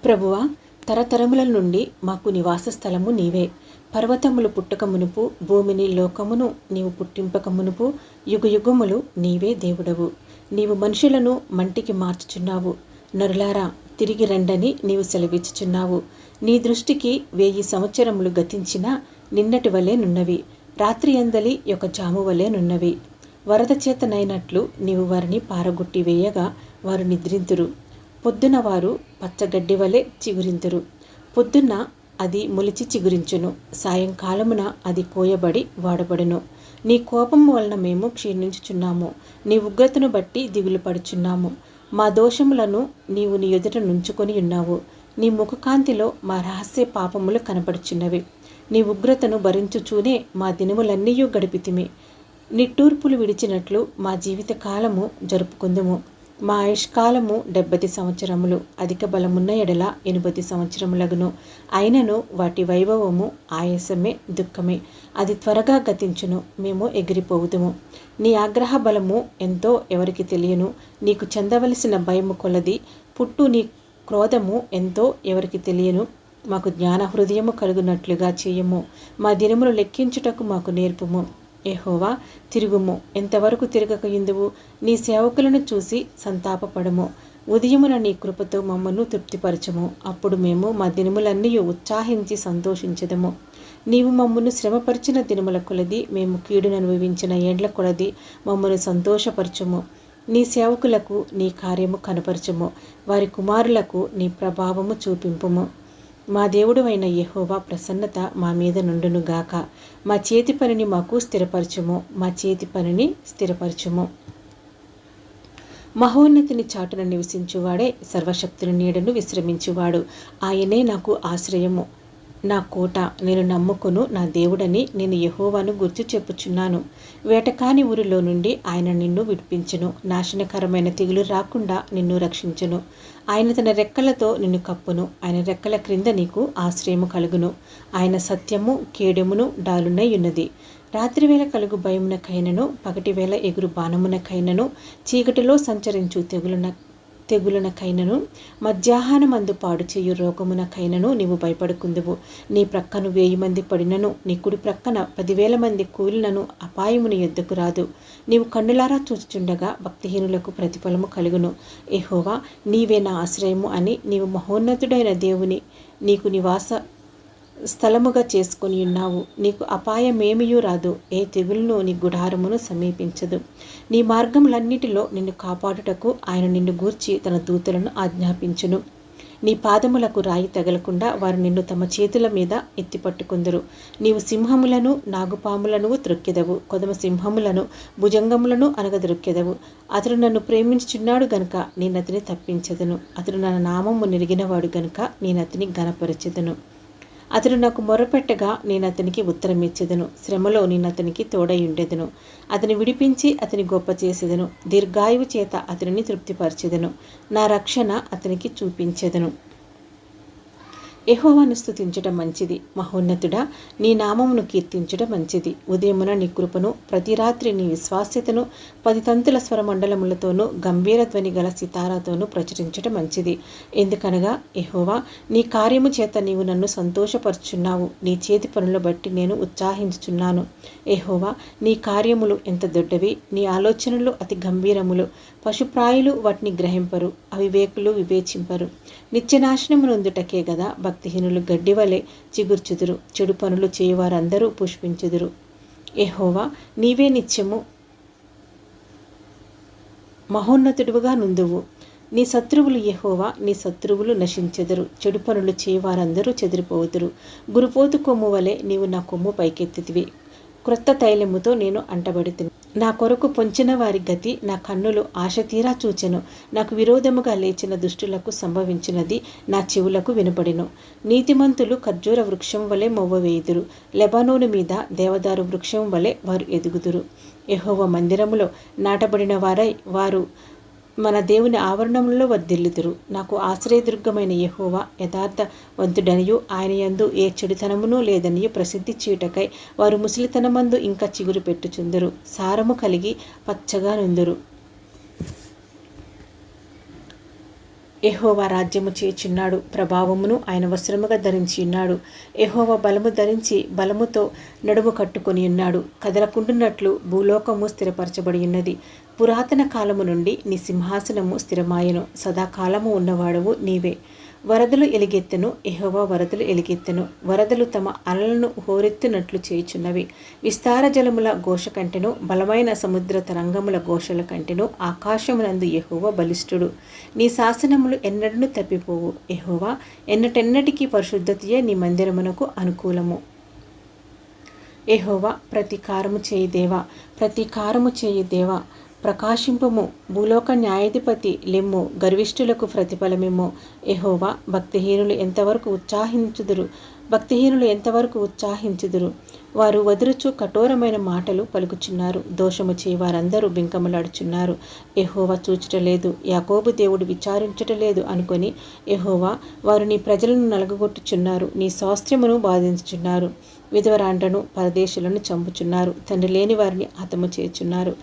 ప్రభువా, తరతరముల నుండి మాకు నివాస స్థలము నీవే. పర్వతములు పుట్టక మునుపు, భూమిని లోకమును నీవు పుట్టింపక మునుపు, యుగయుగములు నీవే దేవుడవు. నీవు మనుషులను మంటికి మార్చుచున్నావు. నరులారా, తిరిగి రండని నీవు సెలవిచ్చుచున్నావు. నీ దృష్టికి 1000 సంవత్సరములు గతించినా నిన్నటి వలె నున్నవి, రాత్రి అందలి ఒక జాము వలె నున్నవి. వరద చేతనైనట్లు నీవు వారిని పారగొట్టి వేయగా వారు నిద్రింతురు. పొద్దున వారు పచ్చగడ్డి వలె చిగురింతురు. పొద్దున్న అది మొలిచి చిగురించును, సాయంకాలమున అది కోయబడి వాడబడును. నీ కోపము వలన మేము క్షీణించుచున్నాము, నీ ఉగ్రతను బట్టి దిగులు పడుచున్నాము. మా దోషములను నీవు నీ ఎదుట నుంచుకొని ఉన్నావు. నీ ముఖకాంతిలో మా రహస్య పాపములు కనపడుచున్నవి. నీ ఉగ్రతను భరించుచూనే మా దినములన్నీ గడిపితిమి. నిట్టూర్పులు విడిచినట్లు మా జీవిత కాలము జరుపుకుందుము. మా ఆయుష్కాలము 70 సంవత్సరములు, అధిక బలమున్న ఎడల 80 సంవత్సరములగును. అయినను వాటి వైభవము ఆయాసమే, దుఃఖమే. అది త్వరగా గతించును, మేము ఎగిరిపోవుదుము. నీ ఆగ్రహ బలము ఎంతో ఎవరికి తెలియను. నీకు చెందవలసిన భయము కొలది పుట్టు నీ క్రోధము ఎంతో ఎవరికి తెలియను. మాకు జ్ఞాన హృదయము కలుగునట్లుగా చేయము. మా దినములు లెక్కించుటకు మాకు నేర్పుము. యెహోవా, తిరుగుము, ఎంతవరకు తిరగకయుందువు? నీ సేవకులను చూసి సంతాపపడము. ఉదయమున నీ కృపతో మమ్మను తృప్తిపరచము. అప్పుడు మేము మా దినములన్నీ ఉత్సాహించి సంతోషించదము. నీవు మమ్మను శ్రమపరిచిన దినముల కొలది, మేము కీడును అనుభవించిన ఏండ్ల కొలది మమ్మను సంతోషపరచము. నీ సేవకులకు నీ కార్యము కనపరచము. వారి కుమారులకు నీ ప్రభావము చూపింపుము. మా దేవుడు అయిన యెహోవా ప్రసన్నత మా మీద నుండునుగాక. మా చేతి పనిని మాకు స్థిరపరచుము. మా చేతి పనిని స్థిరపరచుము. మహోన్నతిని చాటున నివసించువాడే సర్వశక్తుని నీడను విశ్రమించువాడు. ఆయనే నాకు ఆశ్రయము, నా కోట, నేను నమ్ముకును నా దేవుడని నేను యెహోవాను గుర్తు చెప్పుచున్నాను. వేటకాని ఊరిలో నుండి ఆయన నిన్ను విడిపించును. నాశనకరమైన తెగులు రాకుండా నిన్ను రక్షించును. ఆయన తన రెక్కలతో నిన్ను కప్పును. ఆయన రెక్కల క్రింద నీకు ఆశ్రయము కలుగును. ఆయన సత్యము కేడెమును డాలునై ఉన్నది. రాత్రివేళ కలుగు భయమునకైనను, పగటివేళ ఎగురు బాణమునకైనను, చీకటిలో సంచరించు తెగులనకైనను, మధ్యాహ్నమందు పాడు చేయు రోగమునకైనను నీవు భయపడుకుందువు. నీ ప్రక్కను 1000 మంది పడినను, నీ కుడి ప్రక్కన 10,000 మంది కూలినను అపాయముని యొద్దకు రాదు. నీవు కన్నులారా చూచుచుండగా భక్తిహీనులకు ప్రతిఫలము కలుగును. యెహోవా, నీవే నా ఆశ్రయము అని నీవు మహోన్నతుడైన దేవుని నీకు నివాస స్థలముగా చేసుకొని ఉన్నావు. నీకు అపాయమేమియూ రాదు, ఏ తెగులును నీ గుడారమును సమీపించదు. నీ మార్గములన్నిటిలో నిన్ను కాపాడుటకు ఆయన నిన్ను గూర్చి తన దూతలను ఆజ్ఞాపించును. నీ పాదములకు రాయి తగలకుండా వారు నిన్ను తమ చేతుల మీద ఎత్తిపట్టుకుందరు. నీవు సింహములను నాగుపాములను త్రొక్కెదవు, కొదమ సింహములను భుజంగములను అనగదొక్కెదవు. అతడు నన్ను ప్రేమించుచున్నాడు గనుక నేనతని తప్పించెదను. అతడు నా నామము నెరిగినవాడు గనుక నేనతని ఘనపరచెదను. అతడు నాకు మొరపెట్టగా నేను అతనికి ఉత్తరమిచ్చెదను. శ్రమలో నేను అతనికి తోడయుండెదను. అతని విడిపించి అతని గొప్ప చేసేదను. దీర్ఘాయువు చేత అతనిని తృప్తిపరచెదను. నా రక్షణ అతనికి చూపించెదను. యెహోవాను స్తుతించడం మంచిది, మహోన్నతుడా, నీ నామమును కీర్తించడం మంచిది. ఉదయమున నీ కృపను, ప్రతి రాత్రి నీ విశ్వాస్యతను 10 తంతుల స్వరమండలములతోనూ గంభీర ధ్వని గల సితారాతోనూ ప్రచురించడం మంచిది. ఎందుకనగా యెహోవా, నీ కార్యము చేత నీవు నన్ను సంతోషపరుచున్నావు. నీ చేతి పనుల బట్టి నేను ఉత్సాహించుచున్నాను. యెహోవా, నీ కార్యములు ఎంత దొడ్డవి, నీ ఆలోచనలు అతి గంభీరములు. పశుప్రాయులు వాటిని గ్రహింపరు, అవివేకులు వివేచింపరు. నిత్యనాశనమునొందుటకే గదా భక్తిహీనులు గడ్డివలె చిగుర్చుదురు. చెడు పనులు చేయువారందరూ పుష్పించుదురు. యెహోవా, నీవే నిత్యము మహోన్నతుడుగా నుందువు. నీ శత్రువులు యెహోవా, నీ శత్రువులు నశించెదరు. చెడు పనులు చేయువారందరూ చెదిరిపోవుదురు. గురుపోతు కొమ్ము వలె నీవు నా కొమ్ము పైకెత్తితివి. క్రొత్త తైలముతో నేను అంటబడితిని. నా కొరకు పొంచిన వారి గతి నా కన్నులు ఆశతీరా చూచెను. నాకు విరోధముగా లేచిన దుష్టులకు సంభవించినది నా చెవులకు వినపడెను. నీతిమంతులు ఖర్జూర వృక్షం వలె మొవ్వవేయుదురు. లెబానోను మీద దేవదారు వృక్షం వలె వారు ఎదుగుదురు. యెహోవా మందిరములో నాటబడిన వారై వారు మన దేవుని ఆవరణంలో వర్ధిల్లుదురు. నాకు ఆశ్రయదుర్గమైన యెహోవా యథార్థవంతుడనియు ఆయన యందు ఏ చెడుతనమును లేదనియు ప్రసిద్ధి చేయుటకై వారు ముసలితనమందు ఇంకా చిగురు పెట్టుచుందురు. సారము కలిగి పచ్చగా నుందురు. యెహోవా రాజ్యము చేయుచున్నాడు, ప్రభావమును ఆయన వస్త్రముగా ధరించి ఉన్నాడు. యెహోవా బలము ధరించి బలముతో నడుము కట్టుకొని ఉన్నాడు. కదలకుండునట్లు భూలోకము స్థిరపరచబడి ఉన్నది. పురాతన కాలము నుండి నీ సింహాసనము స్థిరమాయెను. సదాకాలము ఉన్నవాడవు నీవే. వరదలు ఎలుగెత్తెను, యెహోవా వరదలు ఎలుగెత్తెను. వరదలు తమ అలలను హోరెత్తునట్లు చేయుచున్నవి. విస్తార జలముల ఘోష కంటెను, బలమైన సముద్ర తరంగముల ఘోషల కంటెను ఆకాశమునందు యెహోవా బలిష్ఠుడు. నీ శాసనములు ఎన్నడూ తప్పిపోవు. యెహోవా, ఎన్నటెన్నటికీ పరిశుద్ధతయే నీ మందిరమునకు అనుకూలము. యెహోవా, ప్రతీకారము చేయి దేవా, ప్రతీకారము చేయి దేవా. ప్రకాశింపుము, భూలోక న్యాయాధిపతి లెమ్ము, గర్విష్ఠులకు ప్రతిఫలమిమ్ము. యెహోవా, భక్తిహీనులు ఎంతవరకు ఉత్సాహించుదురు. వారు వదురుచు కఠోరమైన మాటలు పలుకుచున్నారు. దోషము చేయి వారందరూ బింకములాడుచున్నారు. యెహోవా చూచుటలేదు, యాకోబు దేవుడు విచారించుటలేదు అనుకొని, యెహోవా, వారు నీ ప్రజలను నలగగొట్టుచున్నారు, నీ స్వాస్థ్యమును బాధించుచున్నారు. విధవరాండ్రను పరదేశులను చంపుచున్నారు, తండ్రి లేని వారిని హతము చేయుచున్నారు.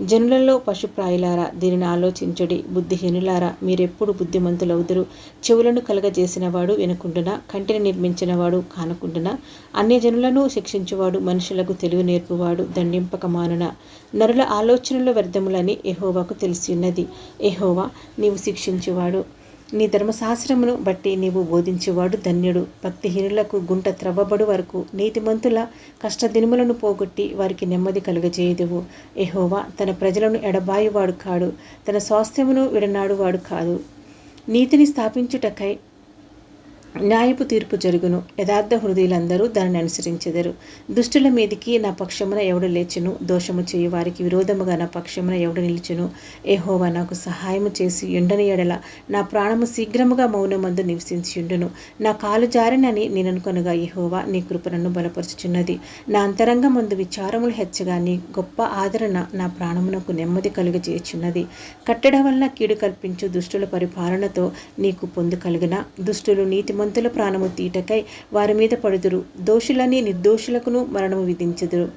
జనులలో పశుప్రాయులారా, దీనిని ఆలోచించుడి. బుద్ధిహీనులారా, మీరెప్పుడు బుద్ధిమంతులవుదురు. చెవులను కలగజేసినవాడు వినకుండునా, కంటిని నిర్మించినవాడు కానకుండునా, అన్యజనులను శిక్షించువాడు, మనుషులకు తెలివి నేర్పువాడు దండింపక మానునా. నరుల ఆలోచనలు వ్యర్థములని యెహోవాకు తెలిసి ఉన్నది. యెహోవా, నీవు శిక్షించువాడు, నీ ధర్మశాస్త్రమును బట్టి నీవు బోధించేవాడు ధన్యుడు. భక్తిహీనులకు గుంట త్రవ్వబడు వరకు, నీతిమంతుల కష్టదినములను పోగొట్టి వారికి నెమ్మది కలుగజేయుదువు. యెహోవా తన ప్రజలను ఎడబాయువాడు కాడు, తన స్వాస్థ్యమును విడనాడువాడు కాదు. నీతిని స్థాపించుటకై న్యాయపు తీర్పు జరుగును. యథార్థ హృదయులందరూ దానిని అనుసరించెదరు. దుష్టుల మీదికి నా పక్షమున ఎవడు లేచును, దోషము చేయు వారికి విరోధముగా నా పక్షమున ఎవడు నిలుచును. యెహోవా నాకు సహాయము చేసి యుండని ఎడల నా ప్రాణము శీఘ్రముగా మౌనమందు నివసించియుండును. నా కాలు జారినని నేననుకొనగా యెహోవా నీ కృప నన్ను బలపరుచుచున్నది. నా అంతరంగమందు విచారములు హెచ్చగా నీ గొప్ప ఆదరణ నా ప్రాణమునకు నెమ్మది కలుగజేయుచున్నది. కట్టడ వలన కీడు కల్పించు దుష్టుల పరిపాలనతో నీకు పొందు కలుగున. దుష్టులు నీతిమంతుల ప్రాణము తీటకై వారి మీద పడుదురు, దోషులని నిర్దోషులకును మరణము విధించుదురు.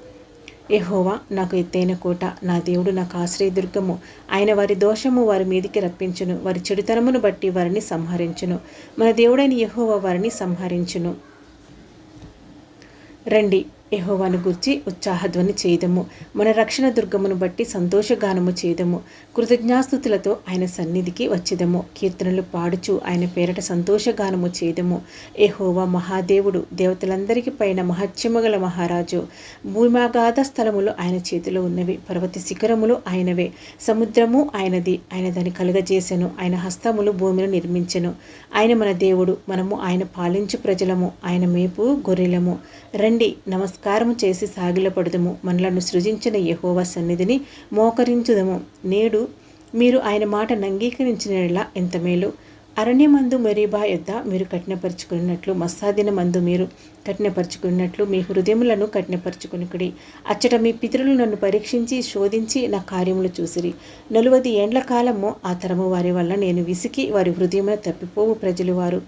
యెహోవా నాకు ఎత్తైన కోట, నా దేవుడు నాకు ఆశ్రయదుర్గము. ఆయన వారి దోషము వారి మీదికి రప్పించును, వారి చెడుతనమును బట్టి వారిని సంహరించును. మన దేవుడైన యెహోవా వారిని సంహరించును. రండి, యెహోవాను గూర్చి ఉత్సాహధ్వని చేయదము, మన రక్షణ దుర్గమును బట్టి సంతోషగానము చేయదము. కృతజ్ఞాస్తుతులతో ఆయన సన్నిధికి వచ్చేదము, కీర్తనలు పాడుచు ఆయన పేరట సంతోషగానము చేయదము. యెహోవా మహాదేవుడు, దేవతలందరికీ పైన మహత్యము గల మహారాజు. భూమాగాధ స్థలములు ఆయన చేతిలో ఉన్నవి, పర్వత శిఖరములు ఆయనవే. సముద్రము ఆయనది, ఆయన దాన్ని కలుగజేసెను. ఆయన హస్తములు భూమిని నిర్మించెను. ఆయన మన దేవుడు, మనము ఆయన పాలించు ప్రజలము, ఆయన మేపు గొర్రెలము. రండి, నమస్కారము చేసి సాగిలపడుదము, మనలను సృజించిన యెహోవా సన్నిధిని మోకరించుదము. నేడు మీరు ఆయన మాటను అంగీకరించినలా ఎంత మేలు. అరణ్యమందు మెరీబా యొద్ద మీరు కఠినపరుచుకున్నట్లు, మస్సాదినమందు మీరు కఠినపరుచుకున్నట్లు మీ హృదయములను కఠినపరుచుకునికుడి. అచ్చట మీ పితరులు నన్ను పరీక్షించి శోధించి నా కార్యములు చూసిరి. 40 ఏండ్ల కాలము ఆ తరము వారి వల్ల నేను విసికి వారి హృదయమున తప్పిపోవు ప్రజలు వారు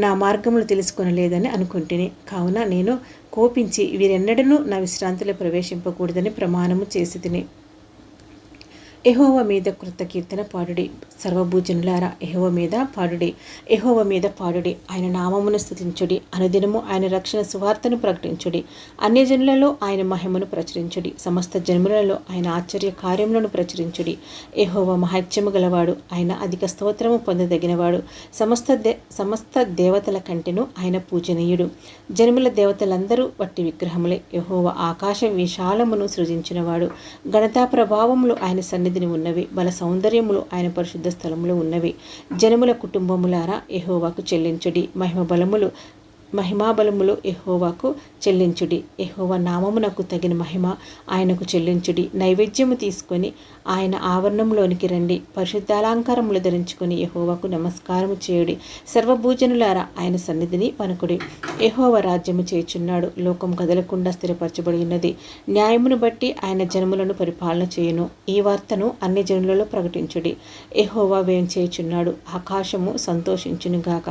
నా మార్గములు తెలుసుకొనలేదని అనుకుంటుని. కావున నేను కోపించి వీరెన్నడనూ నా విశ్రాంతిలో ప్రవేశింపకూడదని ప్రమాణము చేసి తిని. యెహోవా మీద కృత కీర్తన పాడుడి. సర్వభూజనులారా, యెహోవా మీద పాడుడి, యెహోవా మీద పాడుడి. ఆయన నామమును స్తుతించుడి. అనుదినము ఆయన రక్షణ సువార్తను ప్రకటించుడి. అన్యజనులలో ఆయన మహిమను ప్రచురించుడి. సమస్త జన్ములలో ఆయన ఆశ్చర్య కార్యములను ప్రచురించుడి. యెహోవా మహత్యము గలవాడు, ఆయన అధిక స్తోత్రము పొందదగినవాడు. సమస్త దేవతల కంటెను ఆయన పూజనీయుడు. జన్ముల దేవతలందరూ వట్టి విగ్రహములే. యెహోవా ఆకాశ విశాలమును సృజించినవాడు. ఘనతా ప్రభావములు ఆయన సన్నిధిని ఉన్నవి, బల సౌందర్యములు ఆయన పరిశుద్ధ స్థలములు ఉన్నవి. జనముల కుటుంబములారా, యెహోవాకు చెల్లించుడి. మహిమాబలములు యెహోవాకు చెల్లించుడి. యెహోవా నామమునకు తగిన మహిమ ఆయనకు చెల్లించుడి. నైవేద్యము తీసుకొని ఆయన ఆవరణంలోనికి రండి. పరిశుద్ధాలంకారములు ధరించుకొని యెహోవాకు నమస్కారము చేయుడి. సర్వభూజనులారా, ఆయన సన్నిధిని వణకుడి. యెహోవా రాజ్యము చేయుచున్నాడు, లోకం కదలకుండా స్థిరపరచబడి ఉన్నది. న్యాయమును బట్టి ఆయన జనములను పరిపాలన చేయును. ఈ వార్తను అన్ని జనులలో ప్రకటించుడి. యెహోవా వ్యయం చేయుచున్నాడు. ఆకాశము సంతోషించునుగాక,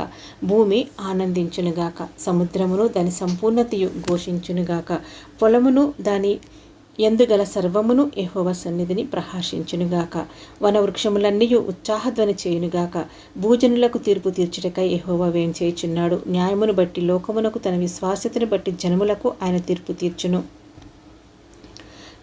భూమి ఆనందించునుగాక, సముద్రమును దాని సంపూర్ణతయు ఘోషించునుగాక, పొలమును దాని ఎందుగల సర్వమును యెహోవా సన్నిధిని ప్రకాశించునుగాక. వనవృక్షములన్నీయు ఉత్సాహధ్వని చేయునుగాక. భూజనులకు తీర్పు తీర్చుటకై యెహోవా వేంచేయుచున్నాడు. న్యాయమును బట్టి లోకమునకు, తన విశ్వాస్యతను బట్టి జనములకు ఆయన తీర్పు తీర్చును.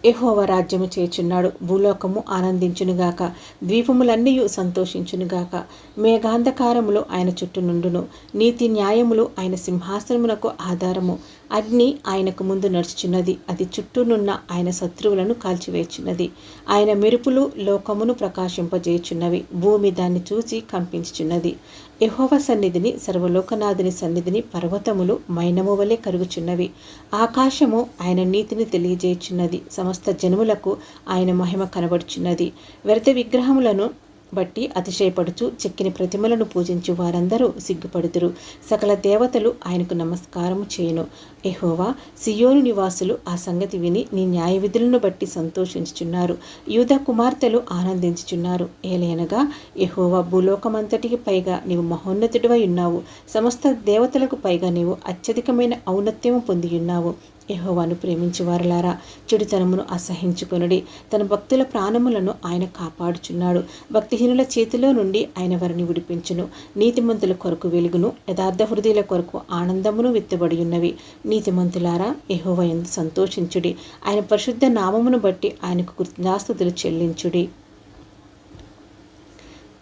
యెహోవా రాజ్యము చేయుచున్నాడు. భూలోకము ఆనందించునుగాక. ద్వీపములన్నీయు సంతోషించునుగాక. మేఘాంధకారములు ఆయన చుట్టూ నుండును. నీతి న్యాయములు ఆయన సింహాసనమునకు ఆధారము. అగ్ని ఆయనకు ముందు నడుచుచున్నది. అది చుట్టూనున్న ఆయన శత్రువులను కాల్చివేయుచున్నది. ఆయన మెరుపులు లోకమును ప్రకాశింపజేయుచున్నవి. భూమి దాన్ని చూసి కంపించుచున్నది. యెహోవా సన్నిధిని, సర్వలోకనాథుని సన్నిధిని పర్వతములు మైనము వలె కరుగుచున్నవి. ఆకాశము ఆయన నీతిని తెలియజేయుచున్నది. సమస్త జనములకు ఆయన మహిమ కనబడుచున్నది. వ్యర్థ విగ్రహములను బట్టి అతిశయపడుచు చెక్కిన ప్రతిమలను పూజించు వారందరూ సిగ్గుపడుదురు. సకల దేవతలు ఆయనకు నమస్కారము చేయును. యెహోవా, సియోను నివాసులు ఆ సంగతి విని నీ న్యాయ విధులను బట్టి సంతోషించుచున్నారు. యూదా కుమార్తెలు ఆనందించుచున్నారు. ఏలయనగా యెహోవా, భూలోకమంతటికి పైగా నీవు మహోన్నతుడివై ఉన్నావు. సమస్త దేవతలకు పైగా నీవు అత్యధికమైన ఔన్నత్యము పొందియున్నావు. యెహోవాను ప్రేమించు వారలారా, చెడుతనమును అసహించుకొనుడి. తన భక్తుల ప్రాణములను ఆయన కాపాడుచున్నాడు. భక్తిహీనుల చేతిలో నుండి ఆయన వారిని విడిపించును. నీతిమంతుల కొరకు వెలుగును, యథార్థ హృదయుల కొరకు ఆనందమును విత్తబడి ఉన్నవి. నీతిమంతులారా, యెహోవా యందు సంతోషించుడి. ఆయన పరిశుద్ధ నామమును బట్టి ఆయనకు కృతజ్ఞాస్తుతులు చెల్లించుడి.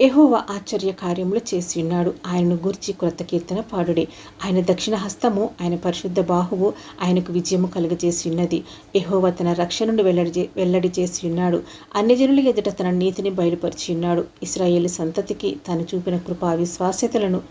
యెహోవా ఆశ్చర్య కార్యములు చేసి ఉన్నాడు. ఆయనను గూర్చి క్రొత్త కీర్తన పాడుడి. ఆయన దక్షిణ హస్తము, ఆయన పరిశుద్ధ బాహువు ఆయనకు విజయము కలుగజేసి ఉన్నది. యెహోవా తన రక్షణను వెల్లడి చేసి ఉన్నాడు. అన్యజనుల ఎదుట తన నీతిని బయలుపరిచి ఉన్నాడు. ఇశ్రాయేలు సంతతికి తాను చూపిన కృపా విశ్వాస్యతలను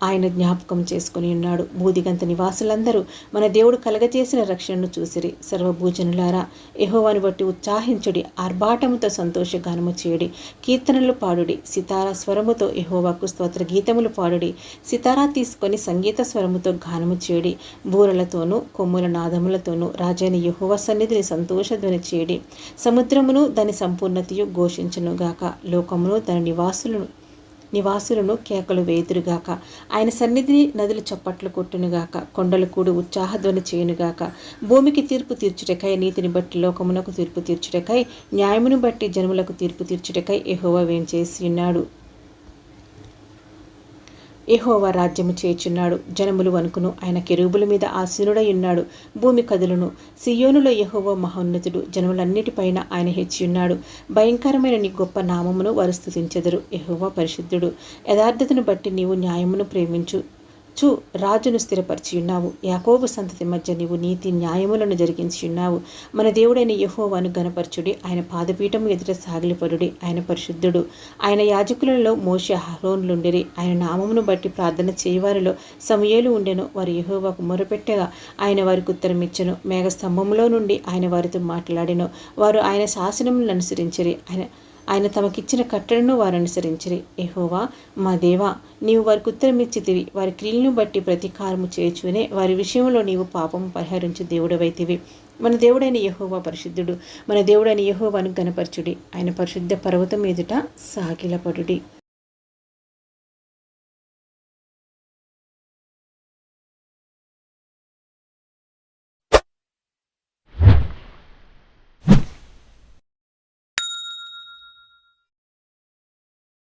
ఆయన జ్ఞాపకం చేసుకుని ఉన్నాడు. బూదిగంత నివాసులందరూ మన దేవుడు కలగజేసిన రక్షణను చూసిరి. సర్వభూజనులారా, యెహోవాను బట్టి ఉత్సాహించుడి. ఆర్భాటముతో సంతోషగానము చేయుడి. కీర్తనలు పాడుడి. సితారా స్వరముతో యెహోవాకు స్తోత్ర గీతములు పాడుడి. సితారా తీసుకొని సంగీత స్వరముతో గానము చేయుడి. బూరలతోనూ కొమ్ముల నాదములతోనూ రాజైన యెహోవా సన్నిధిని సంతోషధ్వని చేయుడి. సముద్రమును దాని సంపూర్ణతయు ఘోషించునుగాక. లోకమును దాని నివాసులను కేకలు వేదురుగాక. ఆయన సన్నిధిని నదులు చప్పట్లు కొట్టునుగాక. కొండలు కూడి ఉత్సాహధ్వని చేయునుగాక. భూమికి తీర్పు తీర్చుటకై, నీతిని బట్టి లోకమునకు తీర్పు తీర్చుటకై, న్యాయమును బట్టి జనములకు తీర్పు తీర్చుటకై యెహోవా వేంచేసి ఉన్నాడు. యెహోవా రాజ్యము చేయుచున్నాడు. జనములు వణుకును. ఆయన కెరూబుల మీద ఆసీనుడై ఉన్నాడు. భూమి కదులును. సియోనులో యెహోవా మహోన్నతుడు. జనములన్నిటిపైన ఆయన హెచ్చియున్నాడు. భయంకరమైన నీ గొప్ప నామమును వారు స్తుతించెదరు. యెహోవా పరిశుద్ధుడు. యథార్థతను బట్టి నీవు న్యాయమును ప్రేమించు రాజును స్థిరపరిచియున్నావు. యాకోబు సంతతి మధ్య నీవు నీతి న్యాయములను జరిగించియున్నావు. మన దేవుడైన యెహోవాను గణపరచుడి. ఆయన పాదపీఠము ఎదుట సాగిలపడుడి. ఆయన పరిశుద్ధుడు. ఆయన యాజకులలో మోషే, అహరోనులుండిరి. ఆయన నామమును బట్టి ప్రార్థన చేయవారిలో సమూయేలు ఉండెను. వారు యెహోవాకు మొరపెట్టగా ఆయన వారికి ఉత్తరమిచ్చెను. మేఘస్తంభములో నుండి ఆయన వారితో మాట్లాడెను. వారు ఆయన శాసనములను అనుసరించిరి. ఆయన తమకిచ్చిన కట్టడను వారు అనుసరించిరి. యెహోవా, మా దేవా, నీవు వారికి ఉత్తరమిచ్చితివి. వారి క్రియలను బట్టి ప్రతీకారము చేయుచునే వారి విషయంలో నీవు పాపము పరిహరించు దేవుడవైతివి. మన దేవుడైన యెహోవా పరిశుద్ధుడు. మన దేవుడైన యెహోవాను గణపరచుడి. ఆయన పరిశుద్ధ పర్వతం ఎదుట సాగిలపడుడి.